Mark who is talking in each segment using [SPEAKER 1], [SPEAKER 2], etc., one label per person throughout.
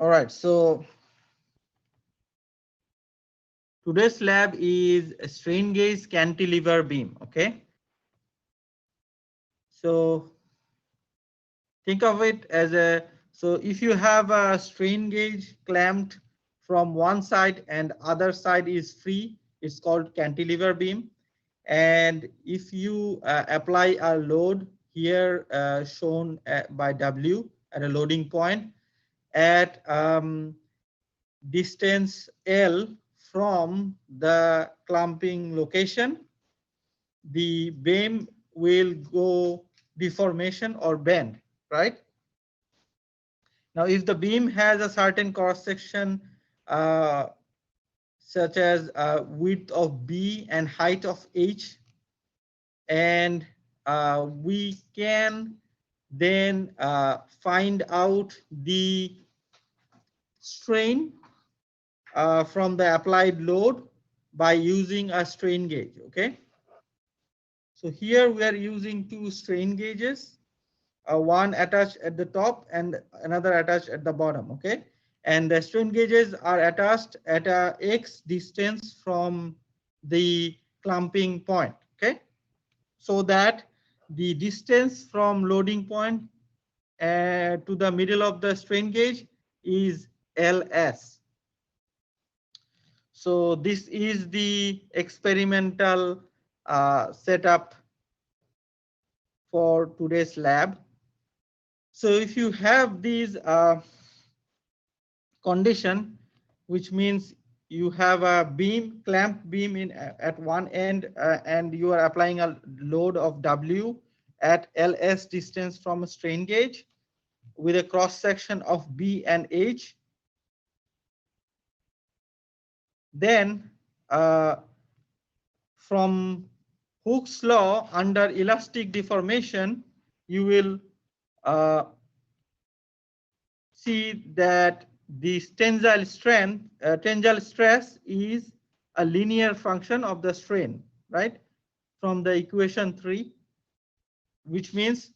[SPEAKER 1] All right, so today's lab is a strain gauge cantilever beam. Okay, so think of it as a, so if you have a strain gauge clamped from one side and other side is free, it's called cantilever beam. And if you apply a load here shown by W at a loading point at distance L from the clamping location, the beam will go deformation or bend, right? Now, if the beam has a certain cross section, uh, such as width of B and height of H, and we can then find out the strain from the applied load by using a strain gauge. Okay, so here we are using two strain gauges, one attached at the top and another attached at the bottom. Okay, and the strain gauges are attached at a x distance from the clamping point. Okay, so that the distance from loading point to the middle of the strain gauge is ls. So this is the experimental setup for today's lab. So if you have these condition, which means you have a beam, clamp beam in at one end, and you are applying a load of W at ls distance from a strain gauge with a cross section of B and H, then from Hooke's law under elastic deformation, you will uh, see that the tensile strength, tensile stress is a linear function of the strain, right? From the equation 3, which means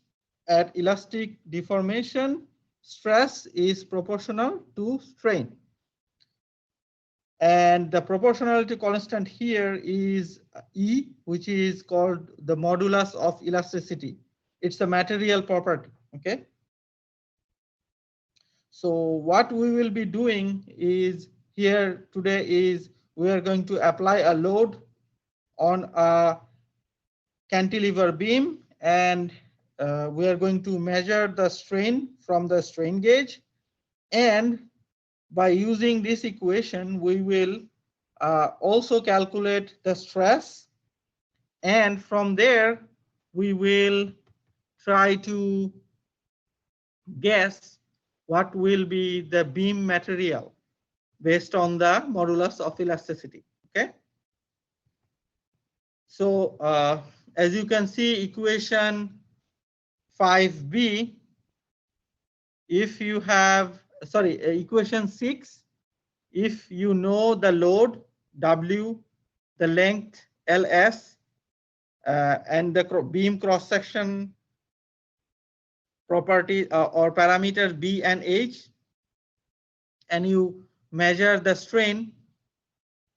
[SPEAKER 1] at elastic deformation, stress is proportional to strain. And the proportionality constant here is E, which is called the modulus of elasticity. It's a material property, okay? So what we will be doing is here today is we are going to apply a load on a cantilever beam, and we are going to measure the strain from the strain gauge, and by using this equation we will also calculate the stress, and from there we will try to guess what will be the beam material based on the modulus of elasticity. Okay, so as you can see, equation 5b, if you have, sorry, equation 6, if you know the load W, the length ls, and the beam cross section property or parameters B and H, and you measure the strain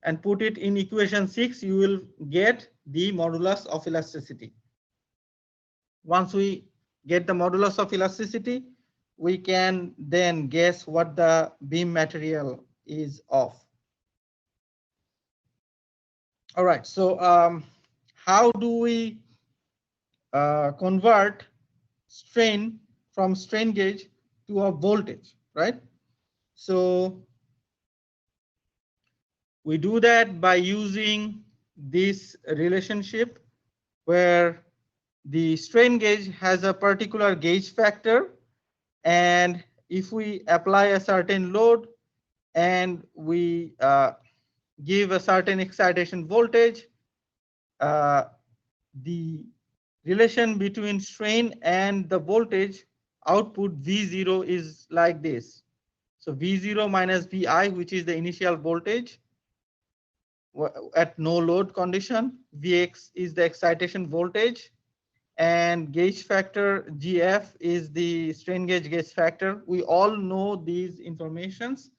[SPEAKER 1] and put it in equation 6, you will get the modulus of elasticity. Once we get the modulus of elasticity, we can then guess what the beam material is of. All right, so how do we convert strain from strain gauge to a voltage, right? So we do that by using this relationship where the strain gauge has a particular gauge factor, and if we apply a certain load and we give a certain excitation voltage, the relation between strain and the voltage output V0 is like this. So V0 minus Vi, which is the initial voltage at no load condition. Vx is the excitation voltage, and gauge factor GF is the strain gauge factor. We all know these informations.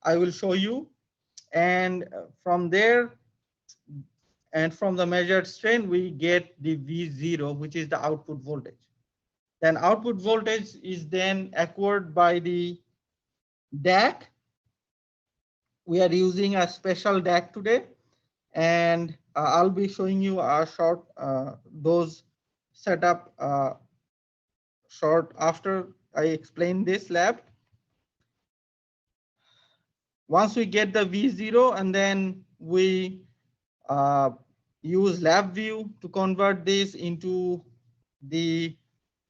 [SPEAKER 1] I will show you. And from there, and from the measured strain, we get the V0, which is the output voltage. Then output voltage is then acquired by the DAC. We are using a special DAC today, and I'll be showing you a short those setup short after I explain this lab. Once we get the V0, and then we use LabVIEW to convert this into the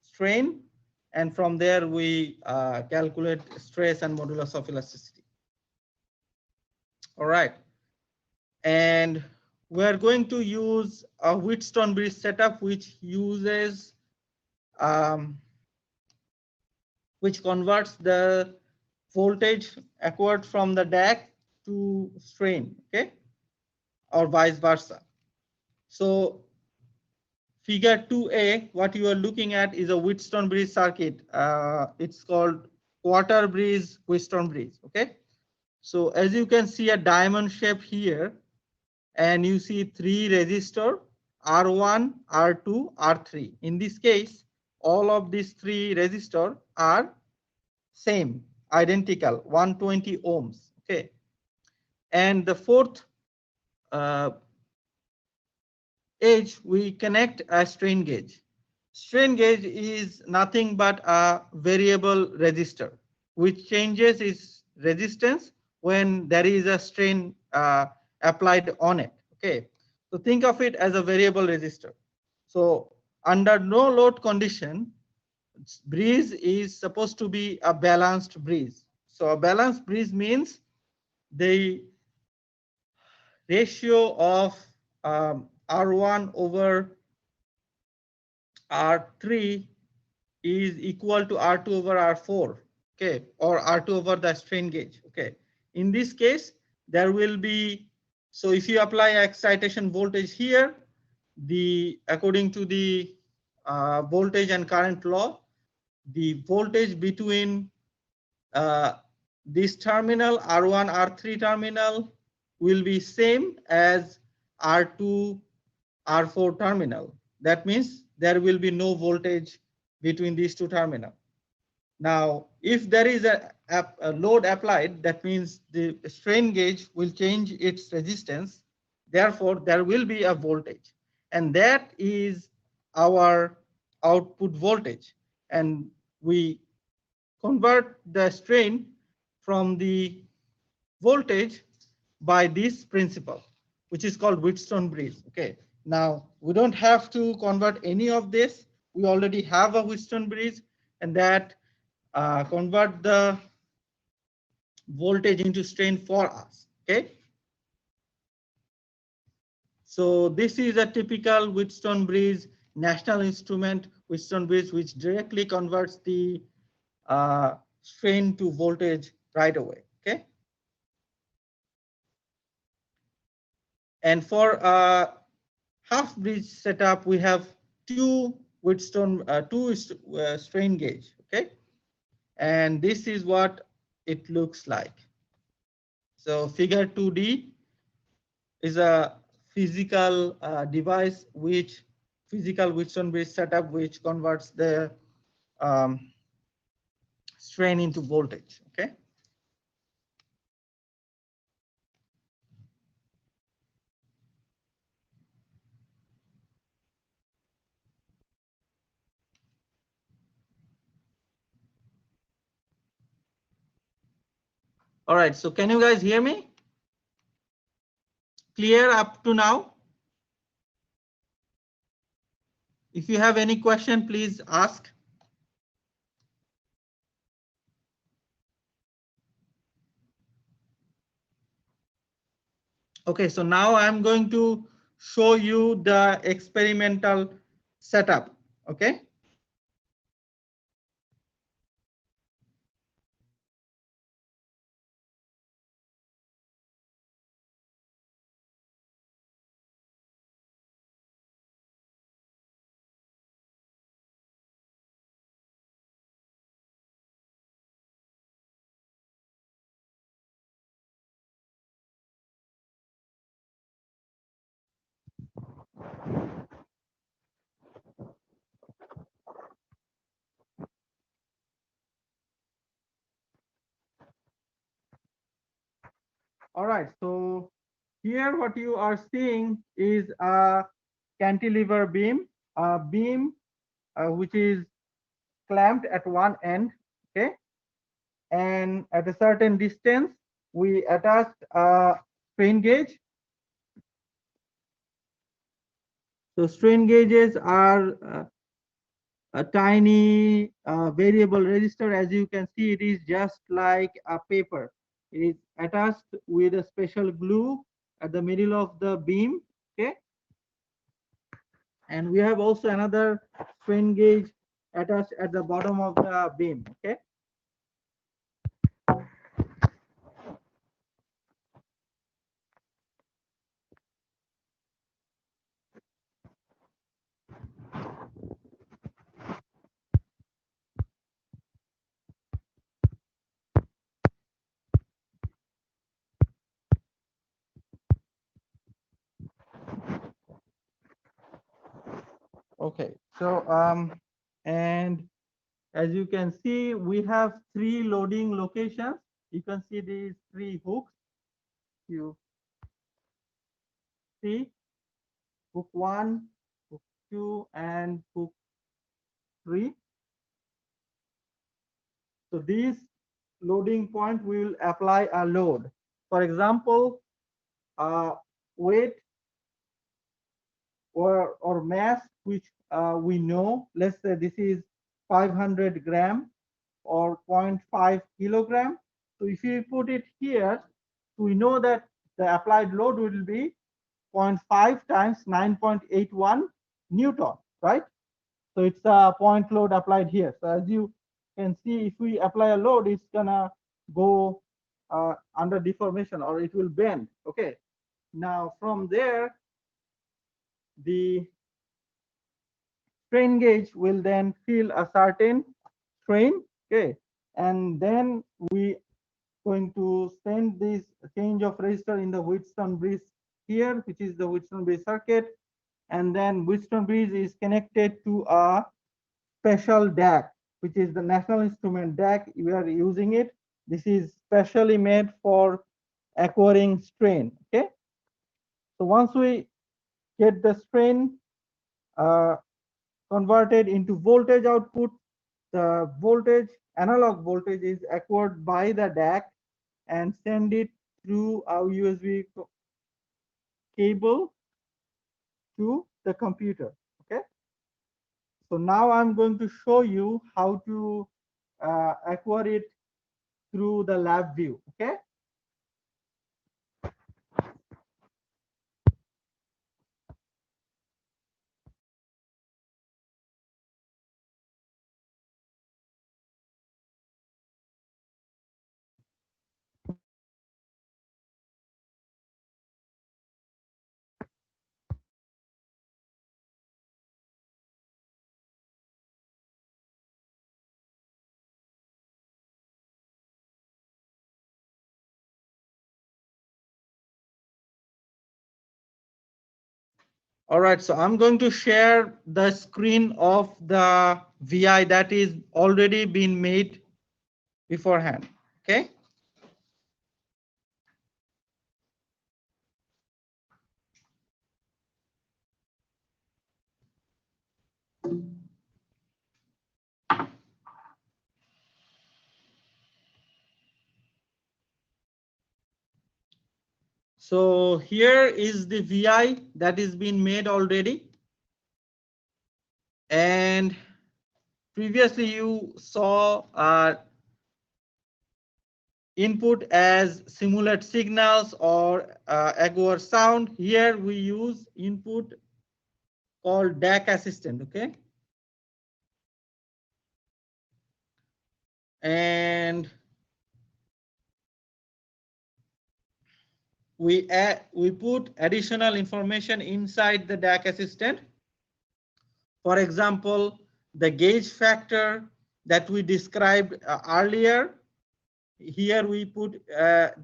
[SPEAKER 1] strain, and from there we calculate stress and modulus of elasticity. All right, and we're going to use a Wheatstone bridge setup which uses which converts the voltage acquired from the DAC to strain, okay, or vice versa. So figure 2A, what you are looking at is a Wheatstone bridge circuit. It's called quarter bridge Wheatstone bridge, okay. So as you can see a diamond shape here, and you see 3 resistor, R1, R2, R3. In this case, all of these 3 resistor are same, identical, 120 ohms, okay. And the fourth edge, we connect a strain gauge. Strain gauge is nothing but a variable resistor which changes its resistance when there is a strain applied on it, okay. So think of it as a variable resistor. So under no load condition, bridge is supposed to be a balanced bridge. So a balanced bridge means the ratio of R1 over R3 is equal to R2 over R4, okay, or R2 over the strain gauge, okay. In this case, there will be, so if you apply excitation voltage here, according to the voltage and current law, the voltage between this terminal R1, R3 terminal will be same as R2, R4 terminal. That means there will be no voltage between these 2 terminals. Now, if there is a load applied, that means the strain gauge will change its resistance. Therefore, there will be a voltage, and that is our output voltage. And we convert the strain from the voltage by this principle, which is called Wheatstone bridge. Okay. Now we don't have to convert any of this. We already have a Wheatstone bridge, and that convert the voltage into strain for us. Okay. So this is a typical Wheatstone bridge, National Instrument Wheatstone bridge, which directly converts the strain to voltage right away. Okay. And for half bridge setup, we have 2 Wheatstone, 2 strain gauge. Okay. And this is what it looks like. So figure 2D is a physical device, which physical Wheatstone bridge setup, which converts the strain into voltage. Okay. All right. So can you guys hear me? Clear up to now? If you have any question, please ask. Okay, so now I'm going to show you the experimental setup. Okay. All right, so here what you are seeing is a cantilever beam, a beam which is clamped at one end, okay? And at a certain distance, we attached a strain gauge. So strain gauges are a tiny variable resistor. As you can see, it is just like a paper. It is attached with a special glue at the middle of the beam, okay? And we have also another strain gauge attached at the bottom of the beam, okay? Okay, so and as you can see, we have three loading locations. You can see these three hooks. You see hook 1, hook 2, and hook 3. So these loading point will apply a load. For example, weight or mass, which we know, let's say this is 500 gram or 0.5 kilogram. So if you put it here, we know that the applied load will be 0.5 times 9.81 Newton, right? So it's a point load applied here. So as you can see, if we apply a load, it's gonna go under deformation or it will bend. Okay. Now from there, the strain gauge will then feel a certain strain. Okay. And then we going to send this change of resistor in the Wheatstone bridge here, which is the Wheatstone bridge circuit. And then Wheatstone bridge is connected to a special DAC, which is the National Instrument DAC. We are using it. This is specially made for acquiring strain. Okay. So once we get the strain converted into voltage output, the voltage, analog voltage, is acquired by the DAC and send it through our USB cable to the computer. Okay. So now I'm going to show you how to acquire it through the lab view. Okay. All right, so I'm going to share the screen of the VI that is already been made beforehand. Okay. So here is the VI that is being made already. And previously you saw input as simulate signals or Agor sound. Here we use input called DAC assistant. Okay. And we put additional information inside the DAC assistant. For example, the gauge factor that we described earlier. Here we put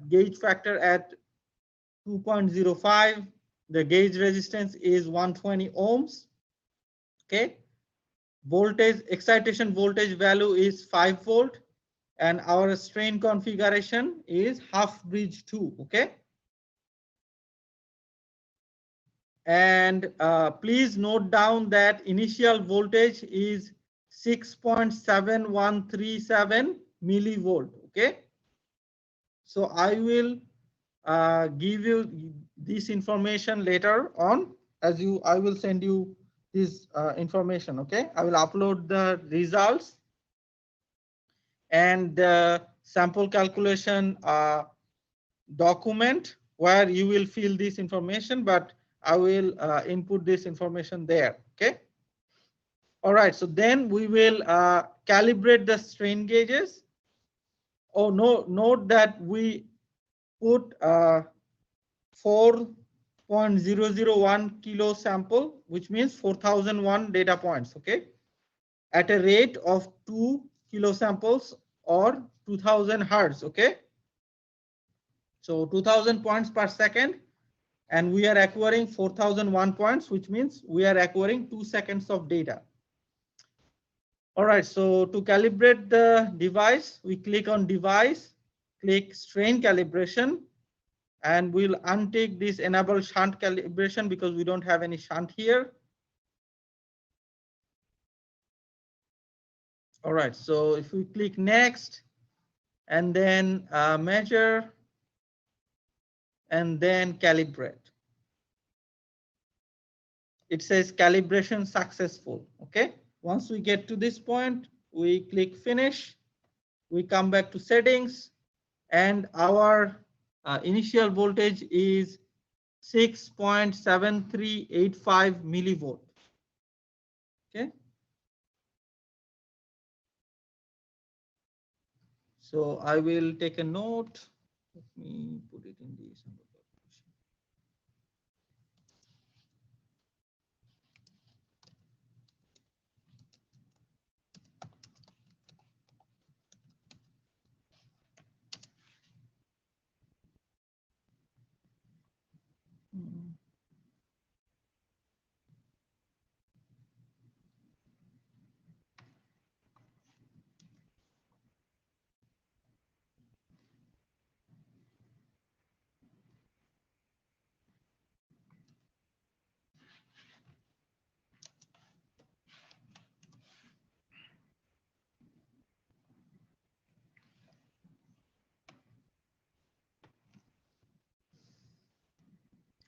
[SPEAKER 1] gauge factor at 2.05. The gauge resistance is 120 ohms. Okay. Voltage, excitation voltage value is 5 volt, and our strain configuration is half bridge 2. Okay. And please note down that initial voltage is 6.7137 millivolt. Okay. So I will give you this information later on. I will send you this information. Okay. I will upload the results and the sample calculation document where you will fill this information, but I will input this information there. Okay. All right. So then we will calibrate the strain gauges. Oh, no, note that we put 4.001 kilo sample, which means 4001 data points. Okay. At a rate of 2 kilo samples or 2000 hertz. Okay. So 2000 points per second, and we are acquiring 4001 points, which means we are acquiring 2 seconds of data. All right, so to calibrate the device, we click on device, click strain calibration, and we'll untick this enable shunt calibration because we don't have any shunt here. All right, so if we click next and then measure and then calibrate, it says calibration successful. Okay. Once we get to this point, we click finish. We come back to settings, and our initial voltage is 6.7385 millivolt. Okay. So I will take a note. Let me put it in the sample calculation.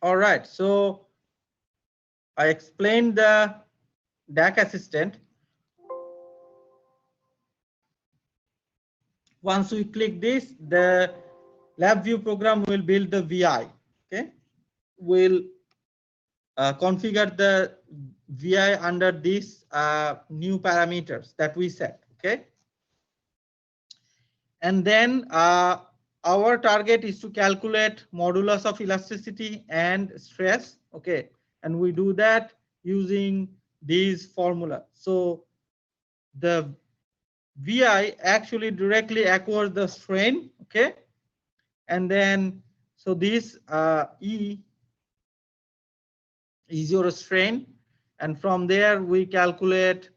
[SPEAKER 1] All right, so I explained the DAC assistant. Once we click this, the LabVIEW program will build the VI. Okay, will configure the VI under these new parameters that we set. Okay, and then our target is to calculate modulus of elasticity and stress. Okay, and we do that using these formula. So the VI actually directly acquires the strain. Okay, and then so this E is your strain, and from there we calculate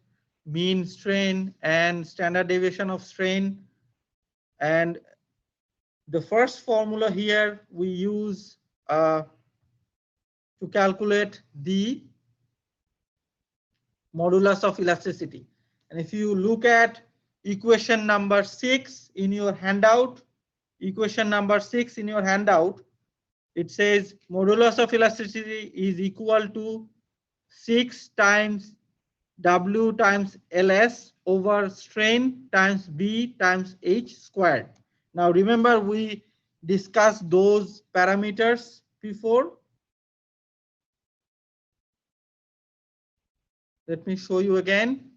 [SPEAKER 1] mean strain and standard deviation of strain. And the first formula here we use to calculate the modulus of elasticity. And if you look at equation number 6 in your handout, it says modulus of elasticity is equal to 6 times W times LS over strain times B times H squared. Now remember, we discussed those parameters before. Let me show you again.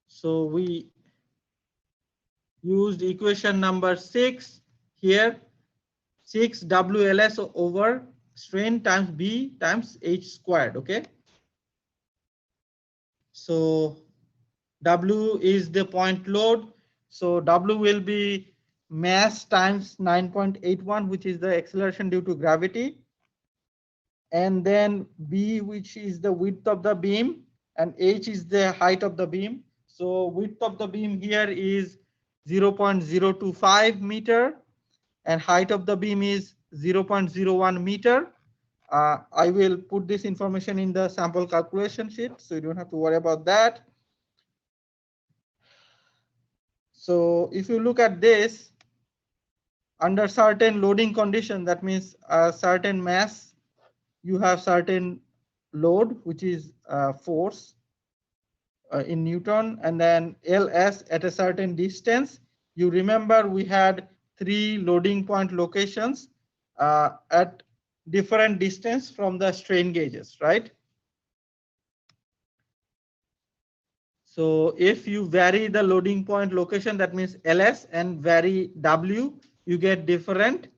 [SPEAKER 1] So we used equation number 6 here, 6 WLS over strain times B times H squared. Okay. So W is the point load. So W will be mass times 9.81, which is the acceleration due to gravity. And then B, which is the width of the beam, and H is the height of the beam. So width of the beam here is 0.025 meter, and height of the beam is 0.01 meter. I will put this information in the sample calculation sheet, so you don't have to worry about that. So if you look at this, under certain loading condition, that means a certain mass, you have certain load, which is force in Newton, and then LS at a certain distance. You remember we had 3 loading point locations at different distance from the strain gauges, right? So if you vary the loading point location, that means LS, and vary W, you get different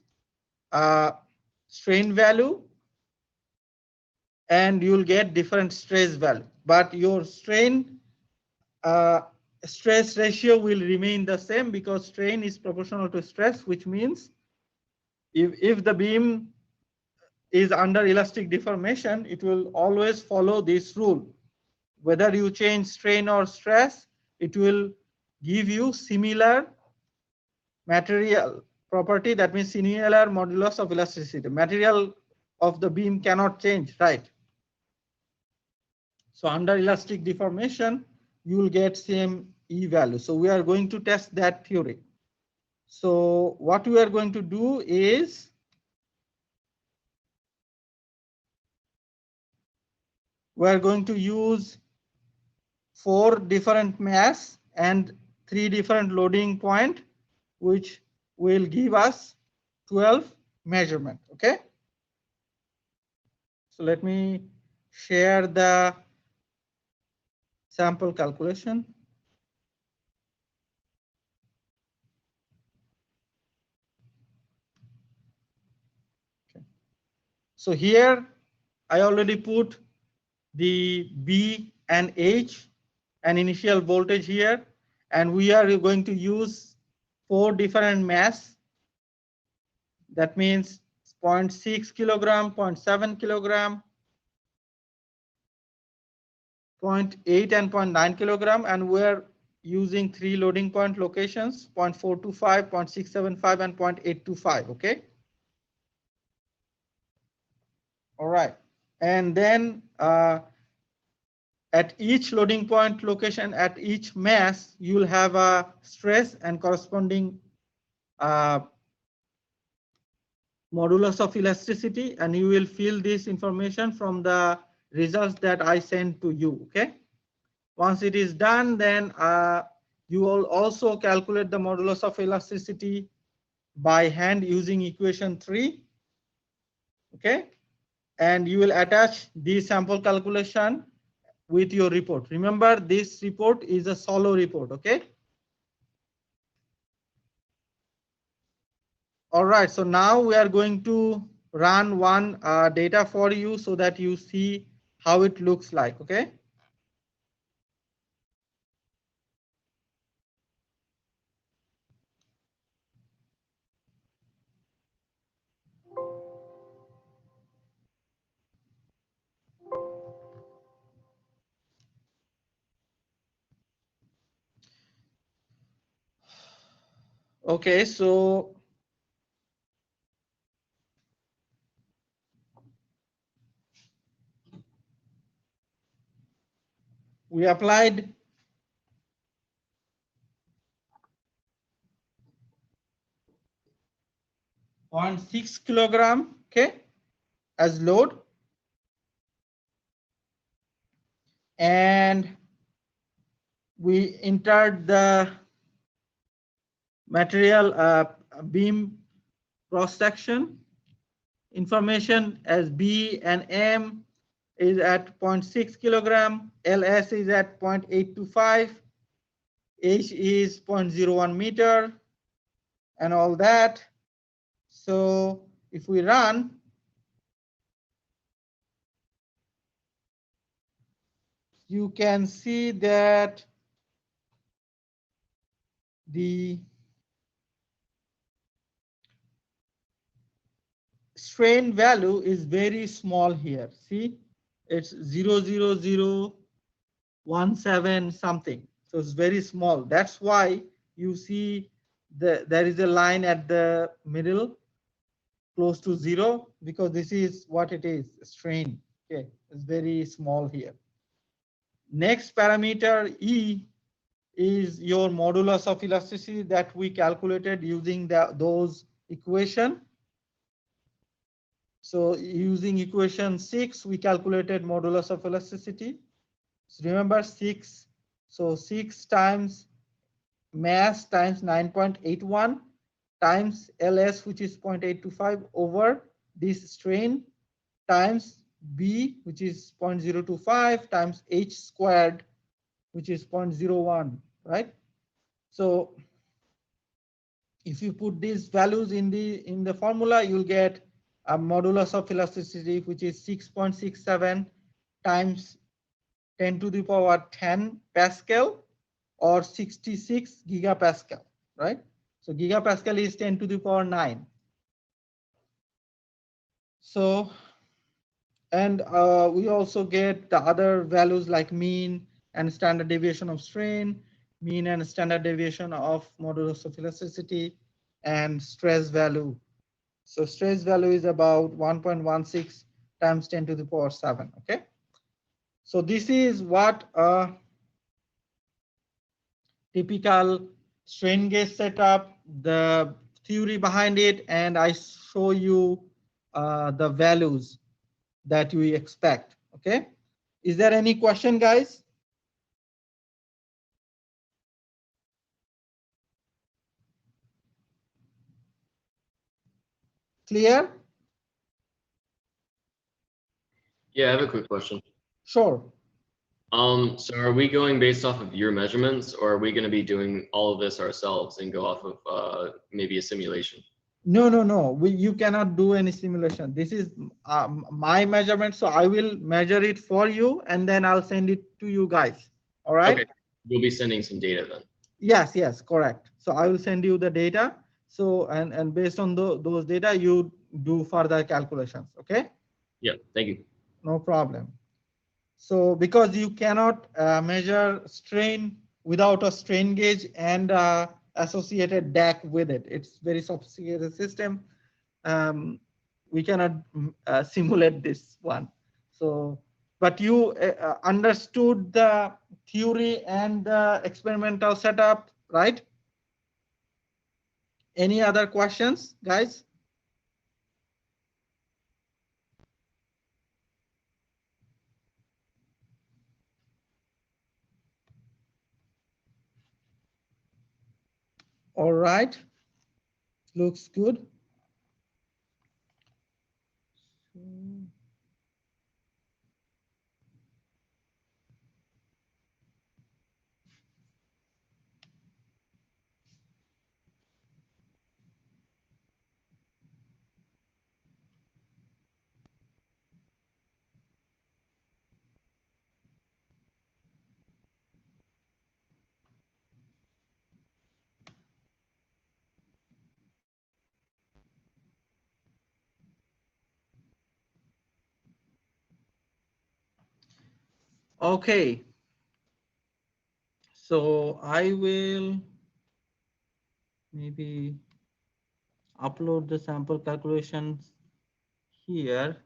[SPEAKER 1] strain value, and you'll get different stress value. But your strain stress ratio will remain the same, because strain is proportional to stress, which means if the beam is under elastic deformation, it will always follow this rule. Whether you change strain or stress, it will give you similar material property, that means similar modulus of elasticity. Material of the beam cannot change, right? So under elastic deformation, you will get same E value. So we are going to test that theory. So what we are going to do is we are going to use 4 different mass and 3 different loading point, which will give us 12 measurement. Okay. So let me share the sample calculation. Okay. So here I already put the B and H and initial voltage here, and we are going to use 4 different mass. That means 0.6 kilogram, 0.7 kilogram, 0.8 and 0.9 kilogram, and we're using 3 loading point locations, 0.425, 0.675, and 0.825. Okay. All right. And then at each loading point location, at each mass, you'll have a stress and corresponding modulus of elasticity, and you will fill this information from the results that I sent to you. Okay. Once it is done, then you will also calculate the modulus of elasticity by hand using equation 3. Okay. And you will attach the sample calculation with your report. Remember, this report is a solo report. Okay. All right. So now we are going to run one data for you so that you see how it looks like. Okay. Okay, so we applied 0.6 kilogram, okay, as load, and we entered the material beam cross section information as B and M is at 0.6 kilogram, LS is at 0.825, H is 0.01 meter, and all that. So if we run, you can see that the strain value is very small here. See, it's 0.0017 something. So it's very small. That's why you see there is a line at the middle close to 0 because this is what it is, strain. Okay, it's very small here. Next parameter E is your modulus of elasticity that we calculated using those equation. So using equation 6, we calculated modulus of elasticity. So remember 6, so 6 times mass times 9.81 times LS, which is 0.825 over this strain times B, which is 0.025 times H squared, which is 0.01, right? So if you put these values in the formula, you'll get a modulus of elasticity, which is 6.67 times 10 to the power 10 Pascal or 66 gigapascal, right? So gigapascal is 10 to the power 9. So, and we also get the other values like mean and standard deviation of strain, mean and standard deviation of modulus of elasticity, and stress value. So stress value is about 1.16 times 10 to the power 7, okay? So this is what a typical strain gauge setup, the theory behind it, and I show you the values that we expect, okay? Is there any question, guys? Clear?
[SPEAKER 2] Yeah, I have a quick question.
[SPEAKER 1] Sure.
[SPEAKER 2] So are we going based off of your measurements, or are we going to be doing all of this ourselves and go off of maybe a simulation?
[SPEAKER 1] No. You cannot do any simulation. This is my measurement, so I will measure it for you, and then I'll send it to you guys. All right?
[SPEAKER 2] Okay, you'll be sending some data then.
[SPEAKER 1] Yes, correct. So I will send you the data. So and based on those data, you do further calculations. Okay?
[SPEAKER 2] Yeah, thank you.
[SPEAKER 1] No problem. So because you cannot measure strain without a strain gauge and associated DAC with it, it's very sophisticated system. We cannot simulate this one. So, but you understood the theory and the experimental setup, right? Any other questions, guys? All right, looks good. Okay. So I will maybe upload the sample calculations here.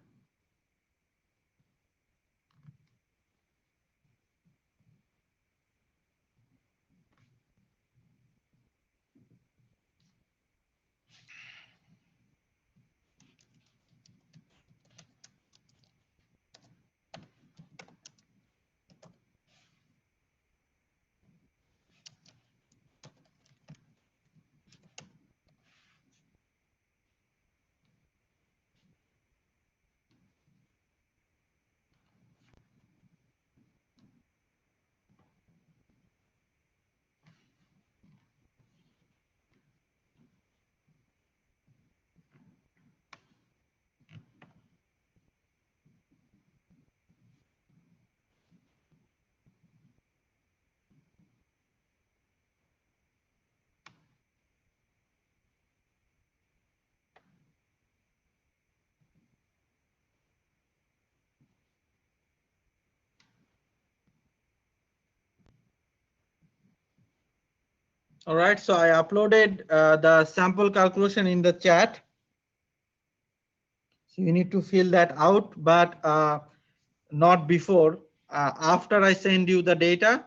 [SPEAKER 1] All right, so I uploaded the sample calculation in the chat. So you need to fill that out, but not before. After I send you the data,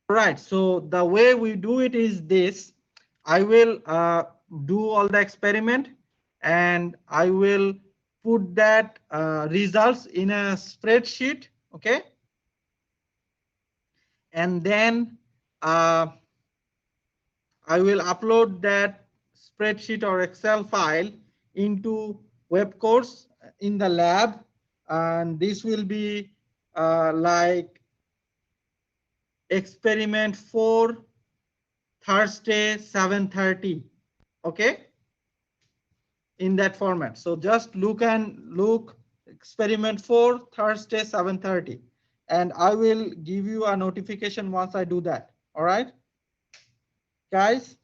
[SPEAKER 1] right? So the way we do it is this: I will do all the experiment, and I will put that results in a spreadsheet, okay? And then I will upload that spreadsheet or Excel file into web course in the lab, and this will be like experiment 4 Thursday 7:30, okay, in that format. So just look experiment 4 Thursday 7:30, and I will give you a notification once I do that. All right, guys.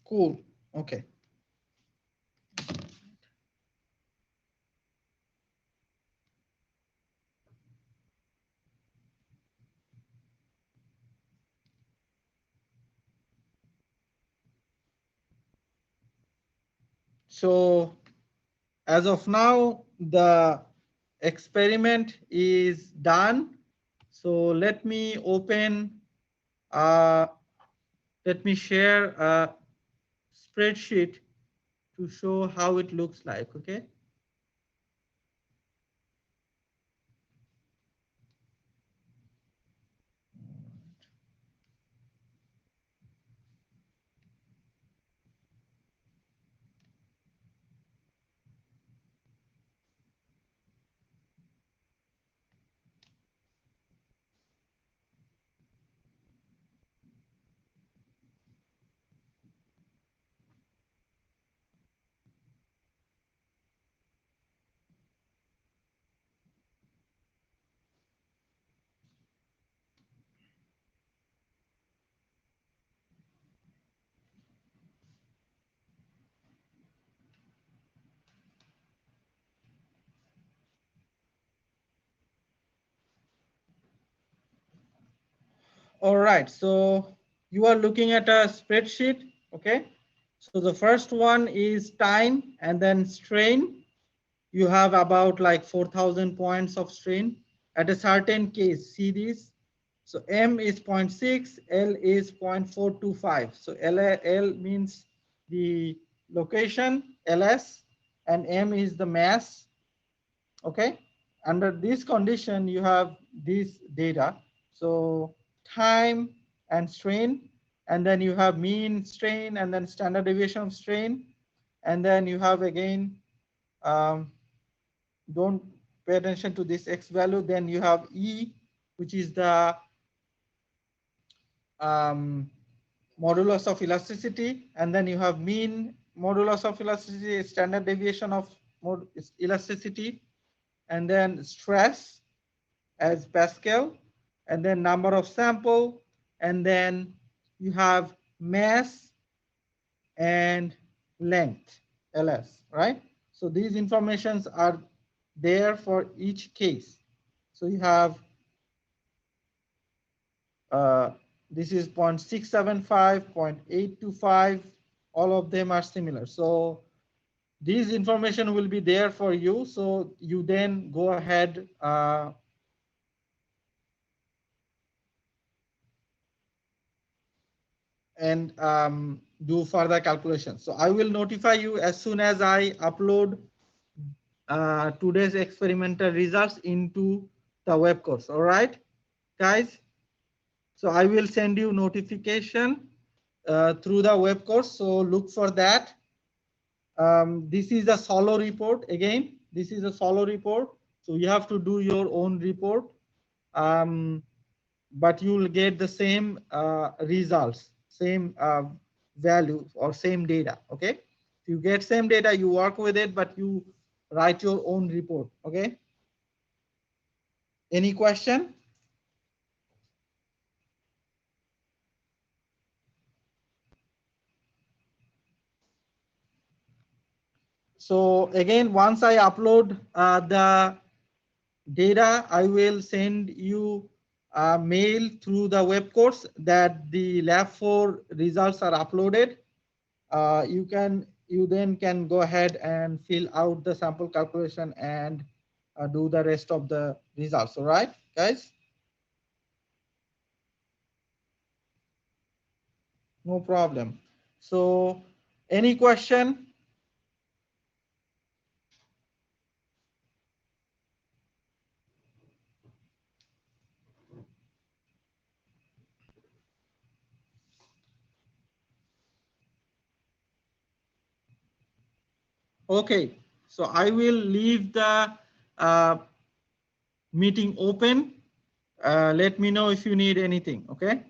[SPEAKER 1] Cool. Okay. So as of now, the experiment is done. So let me open, let me share a spreadsheet to show how it looks like, okay? All right, so you are looking at a spreadsheet, okay? So the first one is time and then strain. You have about like 4,000 points of strain at a certain case. See this? So M is 0.6, L is 0.425. So L means the location, LS, and M is the mass. Okay. Under this condition, you have this data. So time and strain, and then you have mean strain, and then standard deviation of strain, and then you have again, don't pay attention to this X value. Then you have E, which is the modulus of elasticity, and then you have mean modulus of elasticity, standard deviation of elasticity, and then stress as Pascal, and then number of sample, and then you have mass and length, LS, right? So these informations are there for each case. So you have this is 0.675, 0.825, all of them are similar. So these information will be there for you. So you then go ahead and do further calculations. So I will notify you as soon as I upload today's experimental results into the web course. All right, guys. So I will send you notification through the web course. So look for that. This is a solo report. Again, this is a solo report. So you have to do your own report. But you will get the same results, same value or same data. Okay. If you get same data, you work with it, but you write your own report. Okay. Any question? So again, once I upload the data, I will send you a mail through the web course that the lab 4 results are uploaded. You then can go ahead and fill out the sample calculation and do the rest of the results. All right, guys? No problem. So any question? Okay, so I will leave the meeting open. Let me know if you need anything, okay?